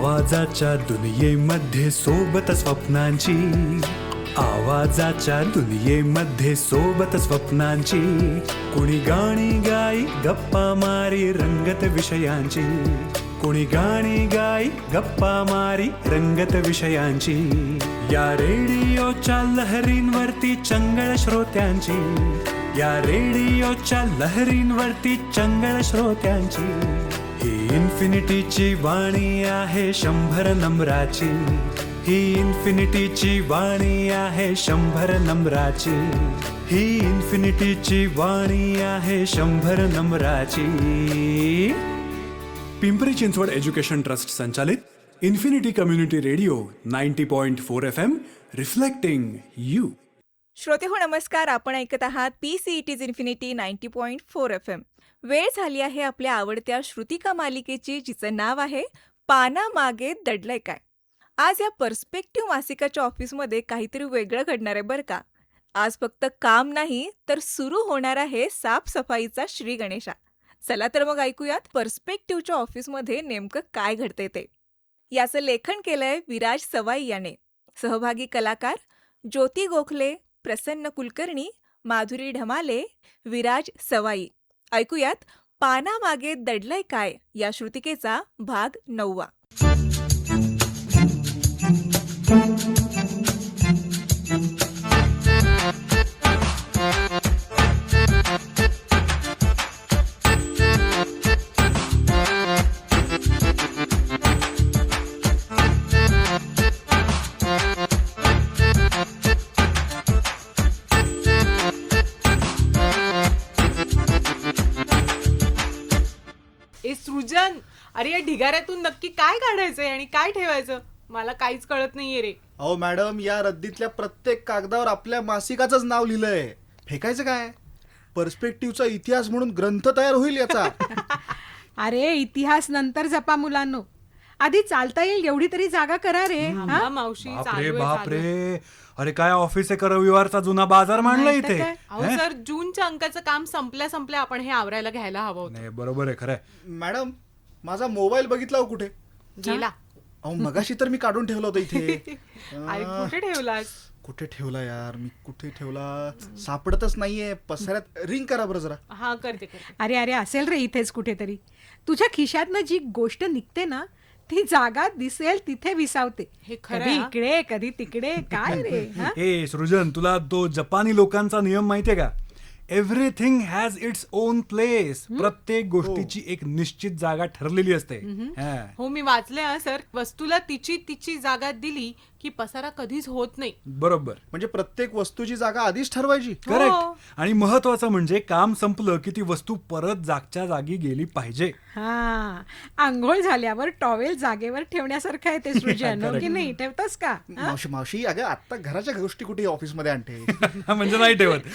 आवाजाच्या दुनियेमध्ये सोबत स्वप्नांची, आवाजाच्या दुनियेमध्ये सोबत स्वप्नांची, कुणी गाणी गाई गप्पा मारी रंगत विषयांची, कुणी गाणी गाई गप्पा मारी रंगत विषयांची, या रेडिओच्या लहरींवरती चंगळ श्रोत्यांची, या रेडिओच्या लहरींवरती चंगळ श्रोत्यांची, ही इन्फिनिटीची वाणी आहे 100 नम्राची, ही इन्फिनिटीची वाणी आहे 100 नम्राची, ही इन्फिनिटीची वाणी आहे 100 नम्राची. पिंपरी चिंचवड एज्युकेशन ट्रस्ट संचालित infinity community radio 90.4 FM, reflecting you. श्रोते हो नमस्कार. आपण ऐकत आहात PCET's इन्फिनिटी 90.4 FM. वेळ झाली आहे आपल्या आवडत्या श्रुतिका मालिकेची, जिचं नाव आहे पानामागे दडलंय काय. आज या पर्स्पेक्टिव्ह मासिकाच्या ऑफिसमध्ये काहीतरी वेगळं घडणार आहे बरं का. आज फक्त काम नाही तर सुरू होणार आहे साफसफाईचा श्री गणेशा. चला तर मग ऐकूयात पर्स्पेक्टिव्हच्या ऑफिसमध्ये नेमकं काय घडतंय ते. याचं लेखन केलंय विराज सवाई याने. सहभागी कलाकार ज्योती गोखले, प्रसन्न कुलकर्णी, माधुरी ढमाले, विराज सवाई. ऐकूयात पानामागे दडलंय काय या श्रुतिकेचा भाग 9. सृजन, अरे या ढिगाऱ्यातून नक्की काय काढायचंय आणि काय ठेवायचं मला काहीच कळत नाहीये रे. अहो मॅडम, या रद्दीतल्या प्रत्येक कागदावर आपल्या मासिकाचंच नाव लिहिलंय. फेकायचं काय? पर्स्पेक्टिव्हचा इतिहास म्हणून ग्रंथ तयार होईल याचा. अरे इतिहास नंतर जपा मुलांनो, आधी चालता येईल एवढी तरी जागा करा रे. हा, मावशी बापरे बापरे, अरे काय ऑफिस आहे का? रविवारचा जुना बाजार मांडला इथे. अहो सर, जूनच्या अंकाचं काम संपल्या आपण हे आवरायला घ्यायला हवं होतं. नाही, बरोबर आहे, खरंय. मॅडम, माझा मोबाईल बघितला हो कुठे? गेला. अहो मगाशी तर मी काढून ठेवला होता इथे. अरे कुठे ठेवलास? कुठे ठेवला यार मी? कुठे ठेवला? सापडतच नाहीये. पसाऱ्यात रिंग करा बरं जरा. हा, करते. अरे अरे असेल रे इथेच कुठेतरी. तुझ्या खिशातनं जी गोष्ट निघते ना, ती जागा दिसेल तिथे विसावते. हे खरं कधी आहे, हा? इकडे कधी तिकडे. काय रे हा? ए सृजन, तुला तो जपानी लोकांचा नियम माहितीये का? Everything has its own place. प्रत्येक गोष्टीची एक निश्चित जागा ठरलेली असते. हा. हो, मी वाचले हा सर. वस्तूला तिची जागा दिली की पसारा कधीच होत नाही. बरोबर, म्हणजे प्रत्येक वस्तूची जागा आधीच ठरवायची. करेक्ट. आणि महत्वाचं म्हणजे काम संपलं की ती वस्तू परत जागच्या जागी गेली पाहिजे. हा, आंघोळ झाल्यावर टॉवेल जागेवर ठेवण्यासारखं आहे ते सृजन, हो की नाही? ठेवतोस का? मावशी मावशी, अगं आता घराच्या गोष्टी कुठे ऑफिसमध्ये आणते? म्हणजे नाही ठेवत.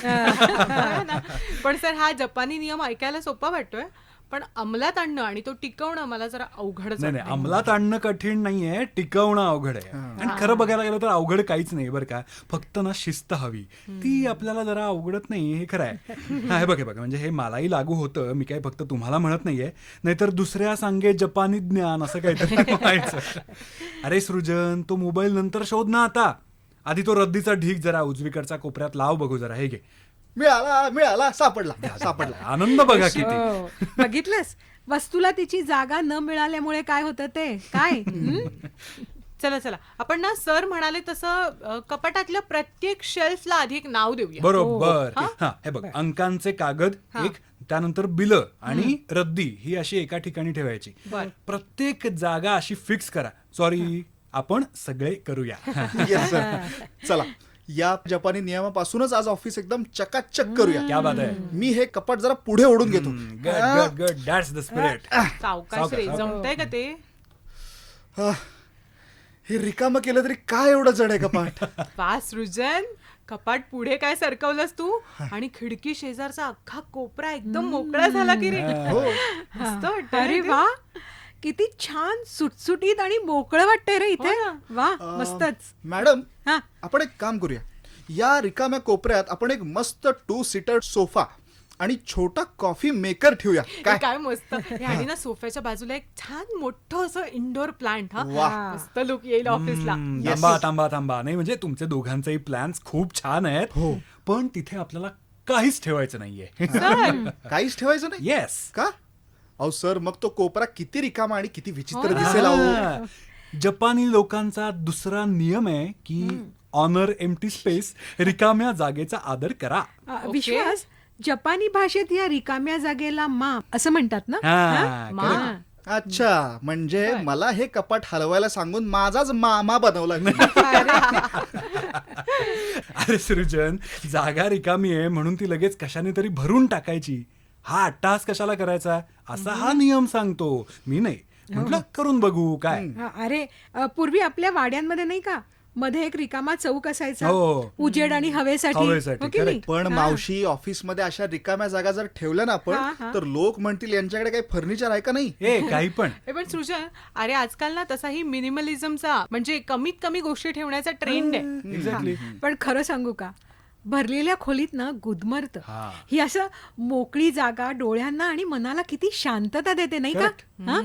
पण सर, हा जपानी नियम ऐकायला सोपा वाटतोय, पण अंमलात आणणं आणि तो टिकवणं मला जरा अवघडच नाही, वाटतंय. अंमलात आणणं कठीण नाहीये, टिकवणं अवघड आहे. आणि खरं बघायला गेलं तर अवघड काहीच नाही बरं का. फक्त ना शिस्त हवी, ती आपल्याला जरा अवघडत नाही, हे खरं आहे. हा, हे बघ म्हणजे हे मलाही लागू होतं. मी काय फक्त तुम्हाला म्हणत नाहीये, नाहीतर दुसऱ्या सांगे जपानी ज्ञान असं काहीतरी व्हायचं. अरे सृजन, तो मोबाईल नंतर शोध ना आता. आधी तो रद्दीचा ढीग जरा उजवीकडच्या कोपऱ्यात लाव बघू जरा. हे घे. मिळाला, सापडला. आनंद बघा किती. हो, बघितलंस? वस्तूला तिची जागा न मिळाल्यामुळे काय होतं ते काय. चला आपण ना सर म्हणाले तसं कपाटातल्या प्रत्येक शेल्फला आधी एक नाव देऊया. बरोबर. हा, हे बघ, अंकांचे कागद एक, त्यानंतर बिलं आणि रद्दी ही अशी एका ठिकाणी ठेवायची. प्रत्येक जागा अशी फिक्स करा. सॉरी, आपण सगळे करूया. Yes, sir. चला, या जपानी नियमापासूनच आज ऑफिस एकदम चकाचक करूया. क्या बात आहे. मी हे कपाट जरा पुढे ओढून घेतो. Good, that's the spirit. सावकाश रे, जमतंय का ते? हे रिकामं केलं तरी काय एवढं जड आहे कपाट? वा सृजन, कपाट पुढे काय सरकवलंस तू, आणि खिडकी शेजारचा अख्खा कोपरा एकदम मोकळा झाला की रे. मस्त वाटतं. अरे वा, किती छान सुटसुटीत आणि मोकळं वाटतंय रे इथे. वा, मस्तच. मॅडम, हा, आपण एक काम करूया. या रिकाम्या कोपऱ्यात आपण एक मस्त 2 सीटर सोफा आणि छोटा कॉफी मेकर ठेवूया काय? काय मस्त हे आणि ना सोफ्याच्या बाजूला एक छान मोठं असं इंडोर प्लांट हा वाह. मस्त लुक येईल ऑफिसला. थांबा नाही म्हणजे तुमचे दोघांचेही प्लॅन्स खूप छान आहेत हो. पण तिथे आपल्याला काहीच ठेवायचं नाहीये. सर काहीच ठेवायचं नाही येस. का? अहो सर, मग तो कोपरा किती रिकामा आणि किती विचित्र हो ना. दिसेल अहो. जपानी लोकांचा दुसरा नियम आहे की ऑनर एम्प्टी स्पेस, रिकाम्या जागेचा आदर करा. विश्वास, जपानी भाषेत या रिकाम्या जागेला मा असं म्हणतात ना? हा, मा. correct. अच्छा, म्हणजे होय. मला हे कपाट हलवायला सांगून माझाच मामा बनवला. अरे सृजन, जागा रिकामी आहे म्हणून ती लगेच कशाने तरी भरून टाकायची. हा अट्टास कशाला करायचा असा हा नियम सांगतो. मी नाही म्हटलं करून बघू काय. अरे पूर्वी आपल्या वाड्यांमध्ये नाही का मध्ये एक रिकामा चौक असायचा, हो. उजेड आणि हवेसाठी, हवेसाठी, हो की नाही? correct. पण हा. मावशी, ऑफिसमध्ये अशा रिकाम्या जागा जर ठेवल्या ना हा, हा. आपण, तर लोक म्हणतील यांच्याकडे काही फर्निचर आहे का नाही. ए काही पण पण सृजन, अरे आजकाल ना तसाही मिनिमलिझमचा म्हणजे कमीत कमी गोष्टी ठेवण्याचा ट्रेंड आहे. एक्झॅक्टली. पण खरं सांगू का, भरलेल्या खोलीत ना गुदमरत हा. ही असं मोकळी जागा डोळ्यांना आणि मनाला किती शांतता देते नाही का? हा?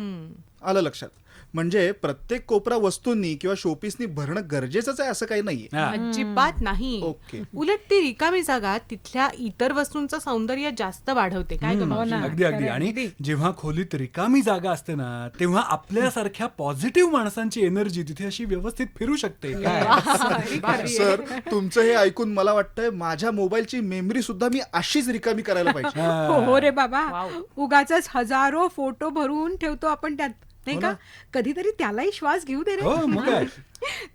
आलं लक्षात. म्हणजे प्रत्येक कोपरा वस्तूंनी किंवा शोपीसनी भरणं गरजेचंच आहे असं काही नाहीये. हा. अजिबात नाही. ओके. उलट ती रिकामी जागा तिथल्या इतर वस्तूंचं सौंदर्य जास्त वाढवते. काय ग हो मावशी? ना. अगदी अगदी. खरंय, आणि अगदी. जेव्हा खोलीत रिकामी जागा असते ना तेव्हा आपल्यासारख्या पॉझिटिव्ह माणसांची एनर्जी तिथे अशी व्यवस्थित फिरू शकते. काय भारी आहे. सर, तुमचं हे ऐकून मला वाटतंय माझ्या मोबाईलची मेमरी सुद्धा मी अशीच रिकामी करायला पाहिजे. हो रे बाबा, वाव. उगाचच हजारो फोटो भरून ठेवतो आपण त्यात नाही हो का? ना. कधीतरी त्यालाही श्वास घेऊ दे रे. हो मग काय.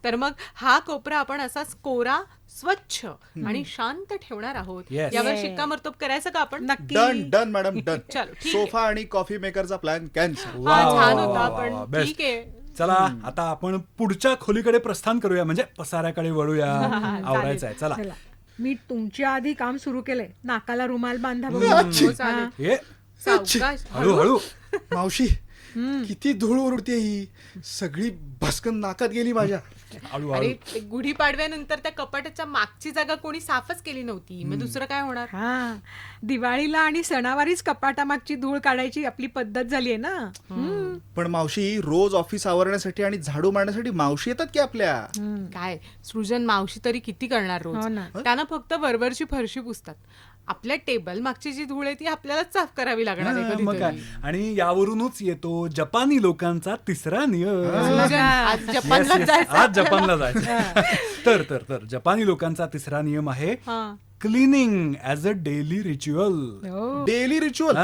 तर मग हा कोपरा आपण असाच कोरा, स्वच्छ आणि शांत ठेवणार आहोत. Yes. यावर Yeah. शिक्कामोर्तब करायचं का आपण? नक्की. Done madam done. चलो, ठीक आहे. सोफा आणि कॉफी मेकरचा प्लॅन कॅन्सल. वा, हा, छान वा, होता वा, वा, पण best. ठीक आहे. चला आता आपण पुढच्या खोलीकडे प्रस्थान करूया म्हणजे पसाऱ्याकडे वळूया. आवरायचं आहे चला. चला, मी तुमच्या आधी काम सुरू केलंय. नाकाला रुमाल बांधा बघू. हो, चालेल. हे सावकाश. हळूहळू. मावशी, किती धूळ उडते ही. सगळी भस्कन नाकात गेली माझ्या. हळूहळू. अरे ते गुढीपाडव्यानंतर त्या कपाटाच्या मागची जागा कोणी साफच केली नव्हती. मग दुसरं काय होणार? हा, दिवाळीला आणि सणावारीच कपाटामागची धूळ काढायची आपली पद्धत झालीये ना. पण मावशी, रोज ऑफिस आवरण्यासाठी आणि झाडू मारण्यासाठी मावशी येतात की आपल्या. काय सृजन, मावशी तरी किती करणार हो रोज? ना. त्यांना फक्त वरवरची फरशी पुसतात. आपल्या टेबल मागची जी धूळ आहे ती आपल्यालाच साफ करावी लागणार आहे हा, मग काय. कधीतरी. आणि यावरूनच येतो जपानी लोकांचा तिसरा नियम. सृजन, आज Yes, जपानला yes. जायचं आज जपानला जायचं. तर तर तर जपानी लोकांचा तिसरा नियम आहे हा. Cleaning as a daily ritual. हो. डेली रिच्युअल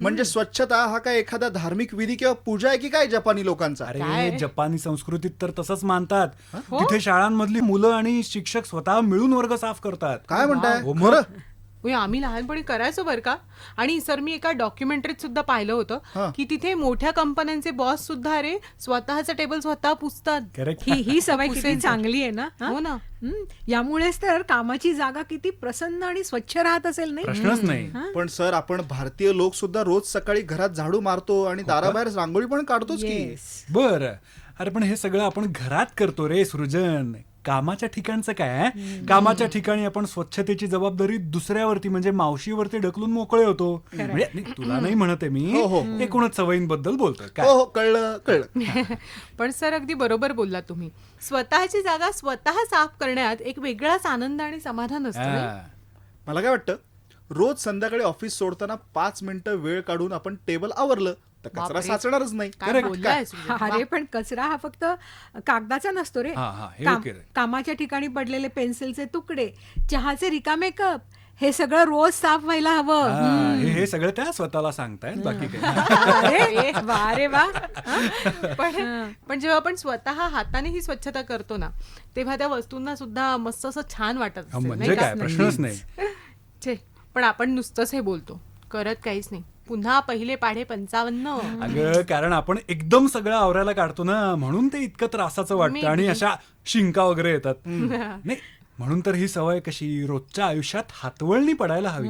म्हणजे स्वच्छता हा काय एखादा धार्मिक विधी किंवा पूजा आहे की काय जपानी लोकांचा? अरे काय? जपानी संस्कृतीत तर तसंच मानतात. तिथे शाळांमधली मुलं आणि शिक्षक स्वतः मिळून वर्ग साफ करतात. काय म्हणताय? हो, मग? खरं? होय, आम्ही लहानपणी करायचो बरं का. आणि सर, मी एका डॉक्युमेंटरीत सुद्धा पाहिलं हा. होतं की तिथे मोठ्या कंपन्यांचे बॉस सुद्धा अरे स्वतःचं टेबल स्वतः पुसतात. करेक्ट. ही सवय किती पुसेल. चांगली आहे ना. हा? हो ना. यामुळेच तर कामाची जागा किती प्रसन्न आणि स्वच्छ राहत असेल नाही. प्रश्नच नाही. पण सर, आपण भारतीय लोक सुद्धा रोज सकाळी घरात झाडू मारतो आणि दाराबाहेर रांगोळी पण काढतोच की. Yes. बर. अरे पण हे सगळं आपण घरात करतो रे सृजन. कामाच्या ठिकाणचं काय? कामाच्या ठिकाणी आपण स्वच्छतेची जबाबदारी दुसऱ्यावरती म्हणजे मावशीवरती ढकलून मोकळे होतो. म्हणजे नाही, तुला नाही म्हणते मी, हो, हो. एकूणच सवयींबद्दल बोलतोय हो काय. हो, कळलं कळलं. पण सर, अगदी बरोबर बोलला तुम्ही. स्वतःची जागा स्वतः साफ करण्यात एक वेगळाच आनंद आणि समाधान असतं नाही? हा. मला काय वाटतं, रोज संध्याकाळी ऑफिस सोडताना 5 मिनिटं वेळ काढून आपण टेबल आवरलं तर कचरा बापरे. साचणारच नाही. काय Correct. बोललाय सृजन? अरे पण कचरा हा फक्त कागदाचा नसतो रे. हा, हे काम- ओके रे. कामाच्या ठिकाणी पडलेले पेन्सिलचे तुकडे, चहाचे रिकामे कप, हे सगळं रोज साफ व्हायला हवं. हा, हे सगळं त्या स्वतःला सांगतायत बाकी काय. अरे वा रे वा. पण जेव्हा आपण स्वतः हाताने ही स्वच्छता करतो ना, तेव्हा त्या वस्तूंना सुद्धा मस्त असं छान वाटत हा, असेल, म्हणजे नाही का? काय प्रश्नच नाही. छे, पण आपण नुसतंच हे बोलतो, करत काहीच नाही. पुन्हा पहिले पाढे 55. अगं कारण आपण एकदम सगळं आवरायला काढतो ना म्हणून ते इतकं त्रासाचं वाटतं आणि Maybe. अशा शिंका वगैरे येतात. नाही म्हणून तर ही सवय कशी रोजच्या आयुष्यात हातवळणी पडायला हवी.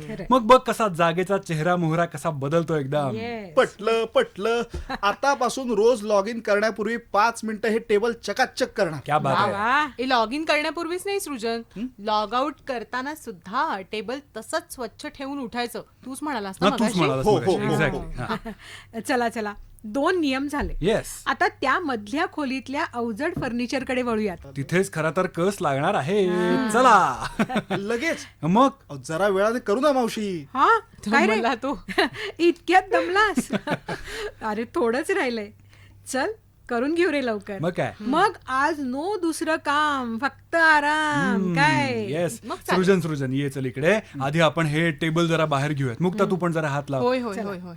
खरं. मग बघ कसा जागेचा चेहरा मोहरा कसा बदलतो एकदम. Yes. पटलं आतापासून रोज लॉग इन करण्यापूर्वी 5 मिनिटं हे टेबल चकाचक करणार. क्या बात वा आहे. वा. हे लॉग इन करण्यापूर्वीच नाही सृजन, लॉग आउट करताना सुद्धा टेबल तसंच स्वच्छ ठेवून उठायचं. तूच म्हणालास ना हा, तूच मगाशी? म्हणालास हो, मगाशी. हो, हो, Exactly. चला 2 नियम झाले. येस, आता त्या मधल्या खोलीतल्या अवजड फर्निचर कडे वळूयात. तिथेच खरा तर कस लागणार आहे. चला. लगेच मग अहो, जरा वेळाने करू ना मावशी. हा काय रे दमला तो. इतक्यात दमलास? अरे थोडंच राहिलंय. चल करून घेऊ रे लवकर. मग काय. मग आज नो दुसरं काम, फक्त आराम. काय येस, मग चालेल. सृजन ये चल इकडे. आधी आपण हे टेबल जरा बाहेर घेऊयात. मुक्ता तू पण जरा हात लाव. होय होय होय होय.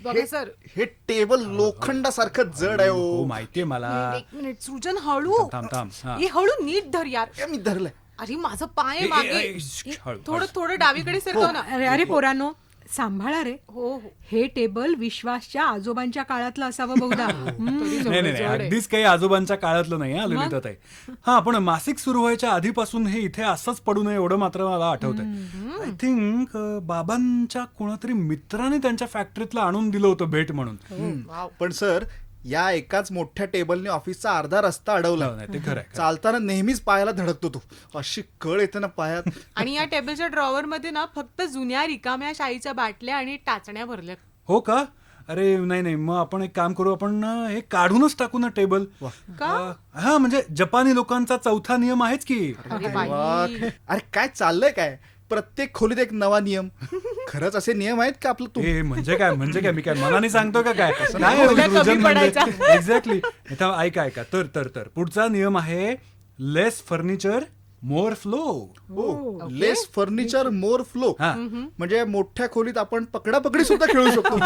बघा सर. हे टेबल लोखंडासारखं जड आहे हो हो. माहितीये मला. एक मिनिट सृजन, हळू. थांब. हा. हे हळू नीट धर यार. हे मी धरलंय. अरे माझं पाय ए, मागे. ए, श्श, हळू, थोडं हळू. थोडं डावीकडे सरकव ना. अरे अरे पोरांनो, सांभाळा रे. हो हो. हे टेबल विश्वासच्या आजोबांच्या काळातलं असावं बहुधा. नाही अगदीच काही आजोबांच्या काळातलं नाही हा ललिताताई. हा पण मासिक सुरू व्हायच्या आधीपासून हे इथे असंच पडू नये एवढं मात्र मला आठवतंय. आय थिंक बाबांच्या कोणातरी मित्राने त्यांच्या फॅक्टरीतलं आणून दिलं होतं भेट म्हणून. पण सर, या एकाच मोठ्या टेबलने ऑफिसचा अर्धा रस्ता अडवला. नाही, ते खरं आहे. चालताना नेहमीच पायाला धडकतो तो. अशी कळ येते ना पायात. आणि या टेबलच्या ड्रॉवर मध्ये ना फक्त जुन्या रिकाम्या शाईच्या बाटल्या आणि टाचण्या भरल्यात. हो का. अरे नाही मग आपण एक काम करू, आपण हे काढूनच टाकू ना टेबल. का? हा म्हणजे जपानी लोकांचा 4था नियम आहेच की. अरे अरे बाई. वा. अरे काय चाललंय काय. प्रत्येक खोलीत एक नवा नियम. खरंच असे नियम आहेत का आपलं तू. ए म्हणजे काय मी काय मनाने सांगतो का काय. ओल्या कमी पडायचा. एक्झॅक्टली. ऐका तर पुढचा नियम आहे लेस फर्निचर मोर फ्लो. लेस फर्निचर मोर फ्लो. हा. म्हणजे मोठ्या खोलीत आपण पकडापकडी सुद्धा खेळू शकतो.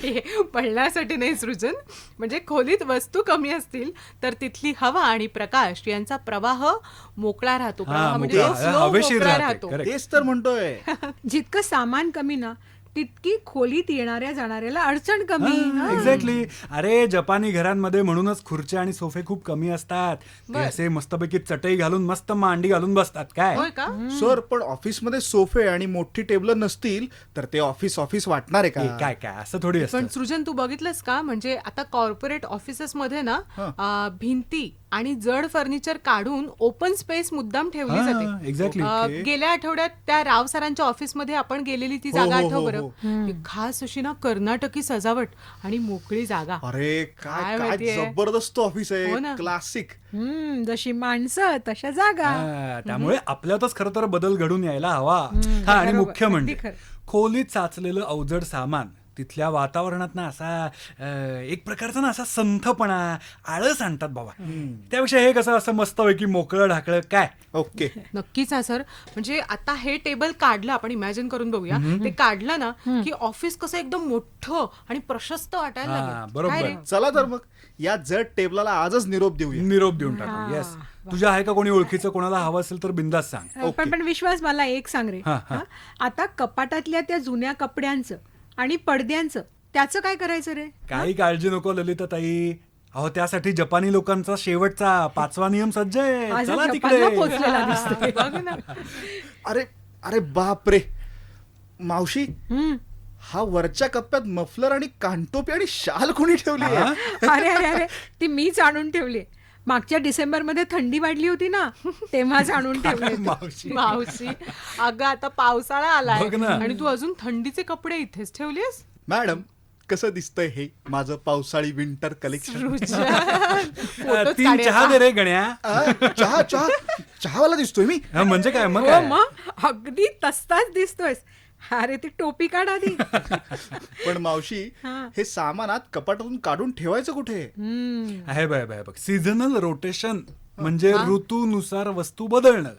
हे पडण्यासाठी नाही सृजन, म्हणजे खोलीत वस्तू कमी असतील तर तिथली हवा आणि प्रकाश यांचा प्रवाह मोकळा राहतो. प्रवाह म्हणजे मोकळा, तो slow हवेशीर मोकळा राहते. राहतो. Correct. तेच तर म्हणतोय. जितकं सामान कमी ना, तितकी खोलीत येणाऱ्या जाणाऱ्याला अडचण कमी. हा. एक्झॅक्टली. अरे जपानी घरांमध्ये म्हणूनच खुर्च्या आणि सोफे खूप कमी असतात. ते बर. असे मस्तपैकी चटई घालून मस्त मांडी घालून बसतात काय. होय का? सर, पण ऑफिसमध्ये सोफे आणि मोठी टेबल नसतील तर ते ऑफिस वाटणार आहे ए, का. काय असं थोडी असतं. पण सृजन तू बघितलंस का, म्हणजे आता कॉर्पोरेट ऑफिसेस मध्ये ना भिंती आणि जड फर्निचर काढून ओपन स्पेस मुद्दाम ठेवली हा, जाते. exactly. गेल्या आठवड्यात त्या राव सरांच्या ऑफिस मध्ये आपण गेलेली ती हो, जागा हो, आठव हो, बरं. हो. ती खास अशी ना कर्नाटकी सजावट आणि मोकळी जागा. अरे काय काय माहितीये? जबरदस्त ऑफिस हो आहे. ना. क्लासिक. जशी माणसं तशा जागा. हा, त्यामुळे आपल्यातच खरं तर बदल घडून यायला हवा. हा आणि बरोबर. मुख्य अगदी म्हणजे खरं. खोलीत साचलेलं अवजड सामान तिथल्या वातावरणात ना असा एक प्रकारचा ना असा संथपणा आळस आणतात बाबा. त्यापेक्षा हे कसं असं मस्तपैकी मोकळं ढाकळं काय. ओके. नक्कीच हा सर. म्हणजे आता हे टेबल काढलं, आपण इमॅजिन करून बघूया. ते काढलं ना की ऑफिस कसं एकदम मोठं आणि प्रशस्त वाटायला हा, लागेल. बरोबर. काय रे? चला तर मग या जड टेबलाला आजच निरोप देऊया. निरोप देऊन टाकू. येस. तुझ्या आहे का कोणी ओळखीचं, कोणाला हवं असेल तर बिंदास सांग. पण विश्वास, मला एक सांग रे. हा. हा? आता कपाटातल्या त्या जुन्या कपड्यांचं आणि पडद्यांचं त्याचं काय करायचं रे. काही काळजी नको ललिताताई. अहो त्यासाठी जपानी लोकांचा शेवटचा 5वा नियम सज्ज आहे. आज चला जपानला तिकडे. पोचलेला दिसतोय. बघ ना. अरे अरे बाप रे. मावशी, हम्म. हा वरच्या कप्प्यात मफलर आणि कानटोपी आणि शाल कोणी ठेवली आहे? अरे अरे अरे ती मीच आणून ठेवली. मागच्या डिसेंबरमध्ये थंडी वाढली होती ना, तेव्हाच आणून ठेवले. मावशी. मावशी, अगं आता पावसाळा आलाय बघ ना. आणि तू अजून थंडीचे कपडे इथेच ठेवलेस. मॅडम, कसं दिसतंय हे माझं पावसाळी विंटर कलेक्शन. फोटोच 3 काढायचा. चहा दे रे गण्या. चहावाला दिसतोय मी. हा, म्हणजे काय मग हो काय. मग अगदी तसाच दिसतोयस. अरे ती टोपी काढ आधी. पण मावशी, हा. हे सामानात कपाटातून काढून ठेवायचं कुठे. आहे बघ सीझनल रोटेशन म्हणजे ऋतूनुसार वस्तू बदलणं.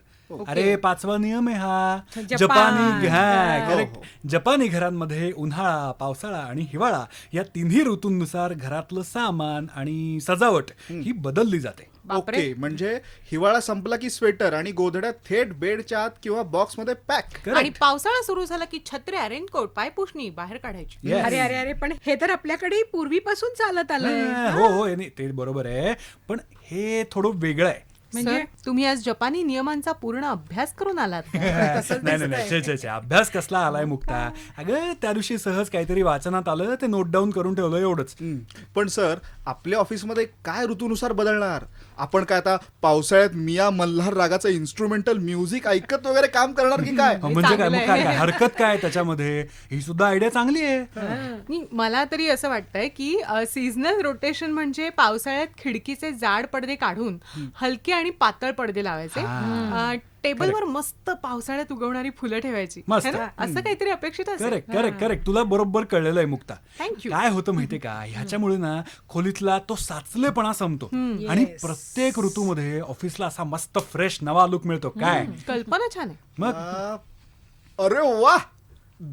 अरे 5वा नियम आहे हा. जपान. जपानी हो, करेक्ट. जपानी घरांमध्ये उन्हाळा, पावसाळा आणि हिवाळा या तिन्ही ऋतूंनुसार घरातलं सामान आणि सजावट ही बदलली जाते. बापरे. ओके. म्हणजे हिवाळा संपला की स्वेटर आणि गोधड्या थेट बेडच्या आत किंवा बॉक्स मध्ये पॅक. आणि पावसाळा सुरू झाला की छत्र्या, रेनकोट, पायपुसणी बाहेर काढायची. Yes. अरे अरे अरे पण हे तर आपल्याकडे पूर्वीपासून चालत आलंय. हो ते बरोबर आहे. पण हे थोडं वेगळं आहे. म्हणजे? सर, तुम्ही आज जपानी नियमांचा पूर्ण अभ्यास करून आलात का? नाही नाही छे छे छे अभ्यास कसला आलाय मुक्ता. अगं त्या दिवशी सहज काहीतरी वाचनात आलं ते नोट डाऊन करून ठेवलं एवढंच. पण सर, आपल्या ऑफिसमध्ये काय ऋतूनुसार बदलणार? आपण काय आता पावसाळ्यात मिया मल्हार रागाचं इन्स्ट्रुमेंटल म्युझिक ऐकत वगैरे काम करणार की काय? म्हणजे काय चांगलं मग काय आहे. काय हरकत काय त्याच्यामध्ये. ही सुद्धा आयडिया चांगली आहे. नाही, मला तरी असं वाटतंय की सीझनल रोटेशन म्हणजे पावसाळ्यात खिडकीचे जाड पडदे काढून हलके आणि पातळ पडदे लावायचे. टेबलवर मस्त पावसाळ्यात उगवणारी फुलं ठेवायची. मस्त. है ना? असं काहीतरी अपेक्षित असेल. करेक्ट करेक्ट करेक्ट तुला बरोबर कळलेलं आहे मुक्ता. Thank you. काय होतं माहितीये का ह्याच्यामुळे ना खोलीतला तो साचलेपणा संपतो आणि प्रत्येक ऋतूमध्ये ऑफिसला असा मस्त फ्रेश नवा लुक मिळतो. काय कल्पना छान आहे. मग अरे वा, हा?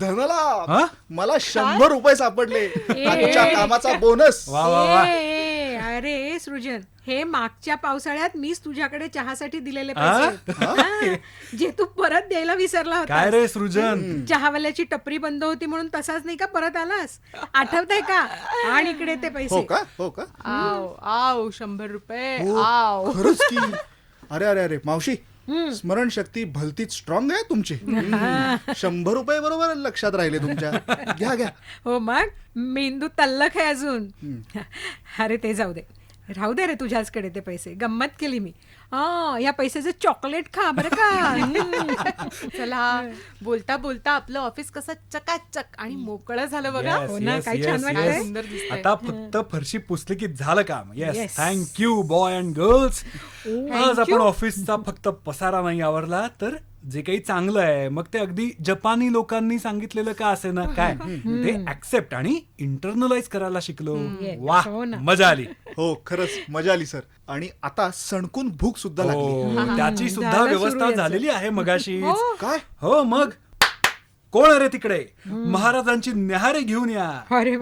धनला मला 100 रुपये सापडले. आजच्या कामाचा बोनस. वा वा वा. अरे सृजन, हे मागच्या पावसाळ्यात मीच तुझ्याकडे चहासाठी दिलेले आ? पैसे हा, जे तू परत द्यायला विसरला काय होता. रे सृजन. चहावाल्याची टपरी बंद होती म्हणून तसाच नाही का परत आलास? आठवतंय का? आणि इकडे ते हो पैसे. का? हो का? आव आव 100 रुपये हो, आव. खरंच की. अरे अरे अरे मावशी, स्मरणशक्ती भलतीच स्ट्रॉंग आहे तुमची. 100 रुपये बरोबर लक्षात राहिले तुमच्या. घ्या घ्या. हो मग मेंदू तल्लख आहे अजून. अरे ते जाऊ दे, राहू दे रे तुझ्याचकडे ते पैसे. गंमत केली मी. या पैशाचं चॉकलेट खा बरं का. चला, बोलता बोलता आपलं ऑफिस कसं चकाचक आणि मोकळं झालं बघा. Yes, हो ना, yes, काही yes, छान वाटतंय. yes. सुंदर दिसतंय. आता फक्त फरशी पुसली की झालं काम. Yes, Yes. Thank you boy and girls. आज you. आपण ऑफिसचा फक्त पसारा नाही आवरला तर जे काही चांगलं आहे मग ते अगदी जपानी लोकांनी सांगितलेलं का असे ना काय ते ऍक्सेप्ट आणि इंटरनलाइज करायला शिकलो. Yes. वा हो ना. मजा आली. हो खरंच मजा आली सर. आणि आता सणकून भूक सुद्धा लागली. हो त्याची सुद्धा झालं सुरू व्यवस्था याचं. झालेली आहे मगाशी. काय? हो मग कोण रे तिकडे महाराजांची न्याहारी घेऊन या. अरे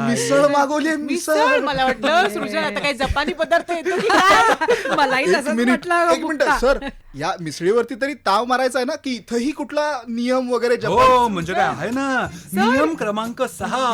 मिसळ मागवली मिसळ, मिसळ. मला वाटलं सृजन आता काही जपानी पदार्थ येतो की काय? मलाही एक तसंच मिनिट म्हटलं एक मिनिट सर, या मिसळीवरती तरी ताव मारायचा आहे ना की इथंही कुठला नियम वगैरे हो म्हणजे काय आहे ना नियम क्रमांक 6.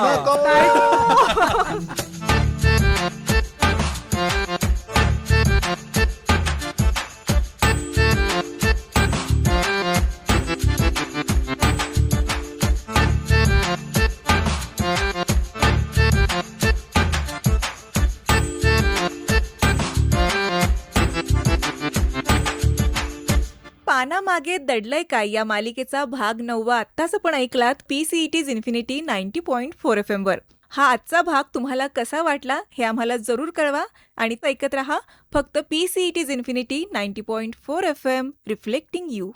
पानामागे दडलंय काय या मालिकेचा भाग 9 आत्ताच आपण ऐकलात PCET's इन्फिनिटी 90.4 FM वर. हा आजचा भाग तुम्हाला कसा वाटला हे आम्हाला जरूर कळवा आणि ऐकत रहा फक्त PCET's infinity 90.4 FM reflecting you.